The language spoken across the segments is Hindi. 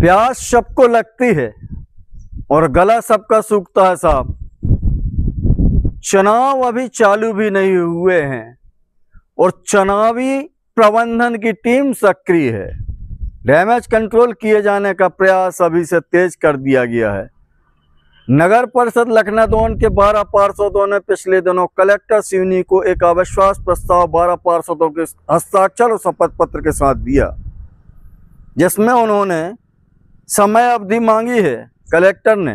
प्यास सबको लगती है और गला सबका सूखता है साहब। चुनाव अभी चालू भी नहीं हुए हैं और चुनावी प्रबंधन की टीम सक्रिय है। डैमेज कंट्रोल किए जाने का प्रयास अभी से तेज कर दिया गया है। नगर परिषद लखनऊ के 12 पार्षदों ने पिछले दिनों कलेक्टर सिवनी को एक अविश्वास प्रस्ताव 12 पार्षदों के हस्ताक्षर और शपथ पत्र के साथ दिया, जिसमें उन्होंने समय अवधि मांगी है कलेक्टर ने,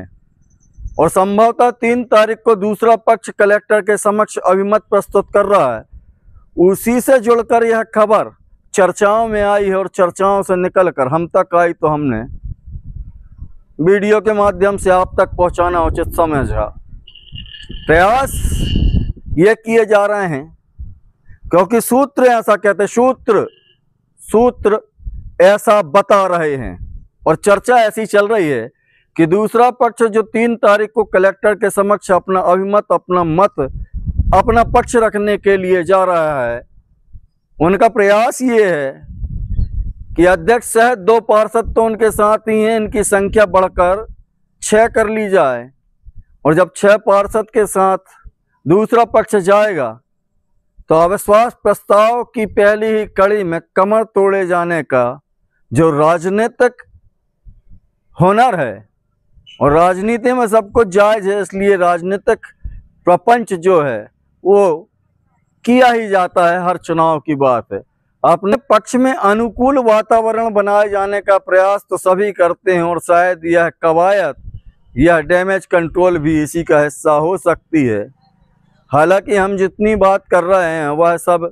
और संभवतः 3 तारीख को दूसरा पक्ष कलेक्टर के समक्ष अभिमत प्रस्तुत कर रहा है। उसी से जुड़कर यह खबर चर्चाओं में आई है और चर्चाओं से निकलकर हम तक आई तो हमने वीडियो के माध्यम से आप तक पहुंचाना उचित समझा। प्रयास ये किए जा रहे हैं क्योंकि सूत्र ऐसा कहते हैं, सूत्र ऐसा बता रहे हैं और चर्चा ऐसी चल रही है कि दूसरा पक्ष जो 3 तारीख को कलेक्टर के समक्ष अपना अभिमत, अपना मत, अपना पक्ष रखने के लिए जा रहा है, उनका प्रयास ये है कि अध्यक्ष सहित 2 पार्षद तो उनके साथ ही हैं, इनकी संख्या बढ़कर 6 कर ली जाए। और जब 6 पार्षद के साथ दूसरा पक्ष जाएगा तो अविश्वास प्रस्ताव की पहली ही कड़ी में कमर तोड़े जाने का जो राजनीतिक हुनर है, और राजनीति में सब कुछ जायज है, इसलिए राजनीतिक प्रपंच जो है वो किया ही जाता है। हर चुनाव की बात है, अपने पक्ष में अनुकूल वातावरण बनाए जाने का प्रयास तो सभी करते हैं और शायद यह कवायद, यह डैमेज कंट्रोल भी इसी का हिस्सा हो सकती है। हालांकि हम जितनी बात कर रहे हैं वह सब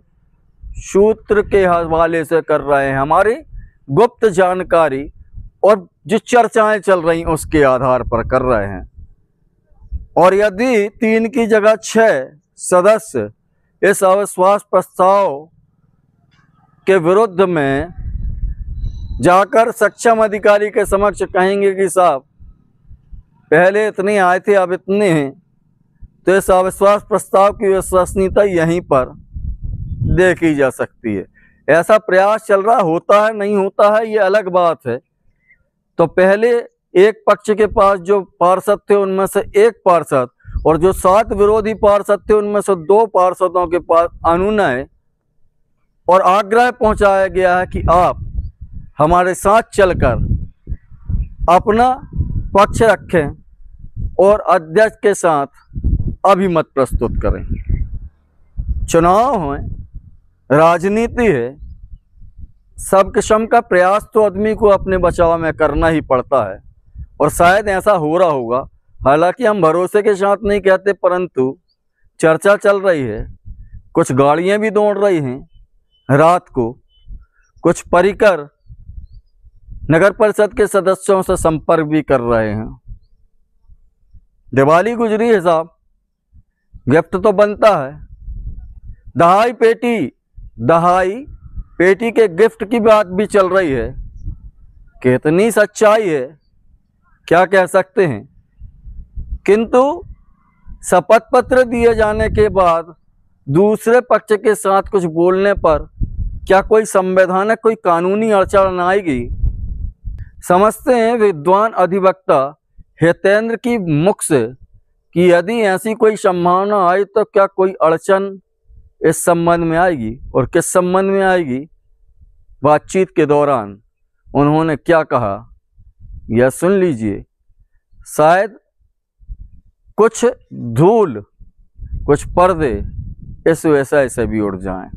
सूत्र के हवाले से कर रहे हैं, हमारी गुप्त जानकारी और जो चर्चाएं चल रही उसके आधार पर कर रहे हैं। और यदि 3 की जगह 6 सदस्य इस अविश्वास प्रस्ताव के विरुद्ध में जाकर सक्षम अधिकारी के समक्ष कहेंगे कि साहब पहले इतने आए थे अब इतने हैं, तो इस अविश्वास प्रस्ताव की विश्वसनीयता यहीं पर देखी जा सकती है। ऐसा प्रयास चल रहा, होता है नहीं होता है ये अलग बात है। तो पहले एक पक्ष के पास जो पार्षद थे उनमें से 1 पार्षद और जो 7 विरोधी पार्षद थे उनमें से 2 पार्षदों के पास अनुनय और आग्रह पहुंचाया गया है कि आप हमारे साथ चलकर अपना पक्ष रखें और अध्यक्ष के साथ अभिमत प्रस्तुत करें। चुनाव है, राजनीति है, सब किस्म का प्रयास तो आदमी को अपने बचाव में करना ही पड़ता है और शायद ऐसा हो रहा होगा। हालांकि हम भरोसे के साथ नहीं कहते, परंतु चर्चा चल रही है, कुछ गाड़ियां भी दौड़ रही हैं रात को, कुछ परिकर नगर परिषद के सदस्यों से संपर्क भी कर रहे हैं। दिवाली गुजरी है साहब, गिफ्ट तो बनता है। दहाई पेटी के गिफ्ट की बात भी चल रही है। कितनी सच्चाई है क्या कह सकते हैं, किंतु शपथ पत्र दिए जाने के बाद दूसरे पक्ष के साथ कुछ बोलने पर क्या कोई संवैधानिक, कोई कानूनी अड़चन आएगी? समझते हैं विद्वान अधिवक्ता हितेंद्र की मुख से कि यदि ऐसी कोई संभावना आई तो क्या कोई अड़चन इस संबंध में आएगी और किस संबंध में आएगी। बातचीत के दौरान उन्होंने क्या कहा यह सुन लीजिए। शायद कुछ धूल, कुछ पर्दे इस वजह से भी उड़ जाएं।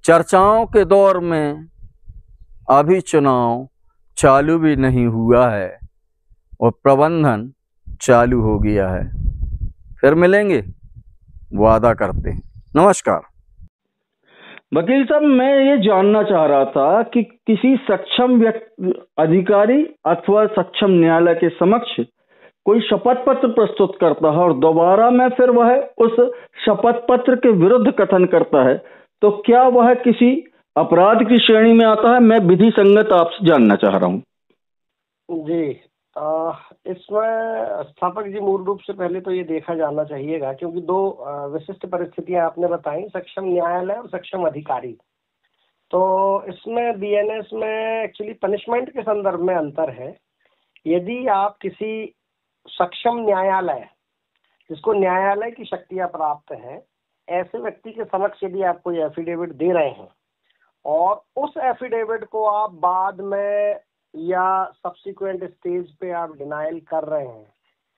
चर्चाओं के दौर में अभी चुनाव चालू भी नहीं हुआ है और प्रबंधन चालू हो गया है। फिर मिलेंगे, वादा करते हैं। नमस्कार। वकील साहब, मैं ये जानना चाह रहा था कि किसी सक्षम अधिकारी अथवा सक्षम न्यायालय के समक्ष कोई शपथ पत्र प्रस्तुत करता है और दोबारा में फिर वह उस शपथ पत्र के विरुद्ध कथन करता है, तो क्या वह किसी अपराध की श्रेणी में आता है? मैं विधि संगत आपसे जानना चाह रहा हूँ। जी, इसमें स्थापक जी मूल रूप से पहले तो ये देखा जाना चाहिएगा, क्योंकि 2 विशिष्ट परिस्थितियां आपने बताई, सक्षम न्यायालय और सक्षम अधिकारी। तो इसमें बीएनएस में एक्चुअली पनिशमेंट के संदर्भ में अंतर है। यदि आप किसी सक्षम न्यायालय, जिसको न्यायालय की शक्तियां प्राप्त हैं, ऐसे व्यक्ति के समक्ष यदि आप कोई एफिडेविट दे रहे हैं और उस एफिडेविट को आप बाद में या सब्सिक्वेंट स्टेज पे आप डिनाइल कर रहे हैं,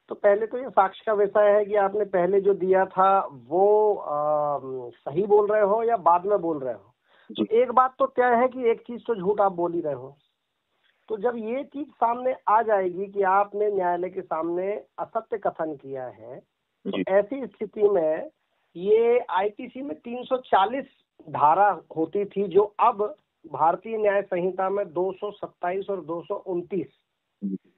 तो पहले तो ये साक्ष्य का विषय है कि आपने पहले जो दिया था वो सही बोल रहे हो या बाद में बोल रहे हो। तो एक बात तो तय है कि एक चीज तो झूठ आप बोल ही रहे हो। तो जब ये चीज सामने आ जाएगी कि आपने न्यायालय के सामने असत्य कथन किया है, तो ऐसी स्थिति में ये आईपीसी में 340 धारा होती थी, जो अब भारतीय न्याय संहिता में 227 और 229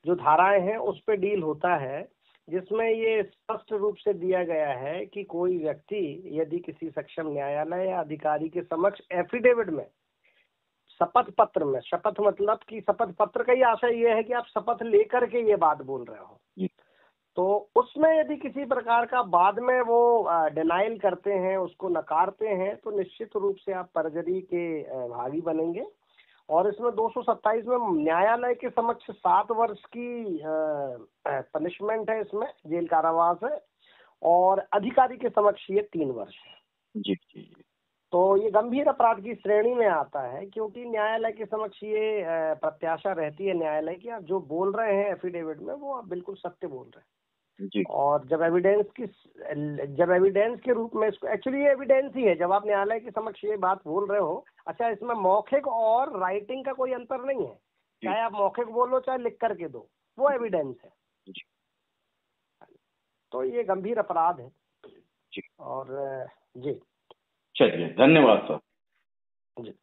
जो धाराएं हैं उस पे डील होता है, जिसमें ये स्पष्ट रूप से दिया गया है कि कोई व्यक्ति यदि किसी सक्षम न्यायालय या अधिकारी के समक्ष एफिडेविट में, शपथ पत्र में, शपथ मतलब कि शपथ पत्र का ही आशय ये है कि आप शपथ लेकर के ये बात बोल रहे हो, तो उसमें यदि किसी प्रकार का बाद में वो डिनाइल करते हैं, उसको नकारते हैं, तो निश्चित रूप से आप परजरी के भागी बनेंगे। और इसमें 227 में न्यायालय के समक्ष 7 वर्ष की पनिशमेंट है, इसमें जेल कारावास है, और अधिकारी के समक्ष ये 3 वर्ष है। जी जी। तो ये गंभीर अपराध की श्रेणी में आता है, क्योंकि न्यायालय के समक्ष ये प्रत्याशा रहती है न्यायालय की, आप जो बोल रहे हैं एफिडेविट में वो आप बिल्कुल सत्य बोल रहे हैं। जी। और जब एविडेंस के रूप में, इसको एक्चुअली ये एविडेंस ही है जब आप न्यायालय के समक्ष ये बात बोल रहे हो। अच्छा, इसमें मौखिक और राइटिंग का कोई अंतर नहीं है, चाहे आप मौखिक बोलो चाहे लिख करके दो, वो एविडेंस है। तो ये गंभीर अपराध है। जी। और जी चलिए, धन्यवाद सर। जी।